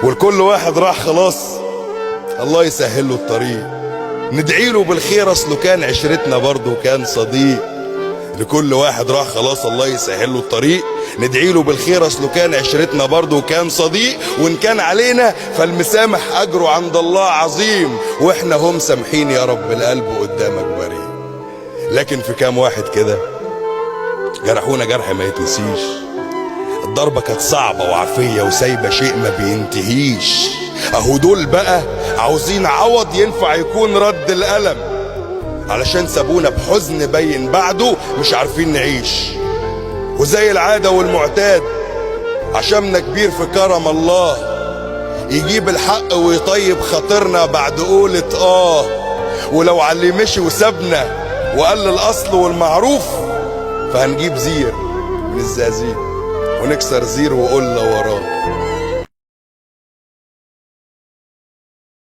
والكل واحد راح خلاص، الله يسهل له الطريق. ندعي له بالخير اصله كان عشرتنا برضه وكان صديق. لكل واحد راح خلاص الله يسهل له الطريق، ندعي له بالخير اصله كان عشرتنا برضه وكان صديق. وان كان علينا فالمسامح اجره عند الله عظيم، واحنا هم سامحين يا رب القلب قدامك بريء. لكن في كام واحد كده جرحونا جرح ما يتنسيش. الضربة كانت صعبة وعافية وسايبة شيء ما بينتهيش. اهو دول بقى عاوزين عوض ينفع يكون رد الألم، علشان سابونا بحزن باين بعده مش عارفين نعيش. وزي العادة والمعتاد عشمنا كبير في كرم الله، يجيب الحق ويطيب خاطرنا بعد قولة ولو على اللي مشي وسابنا وقال الأصل والمعروف فهنجيب زير من الزقازيق ونكسر زير وقلة وراه.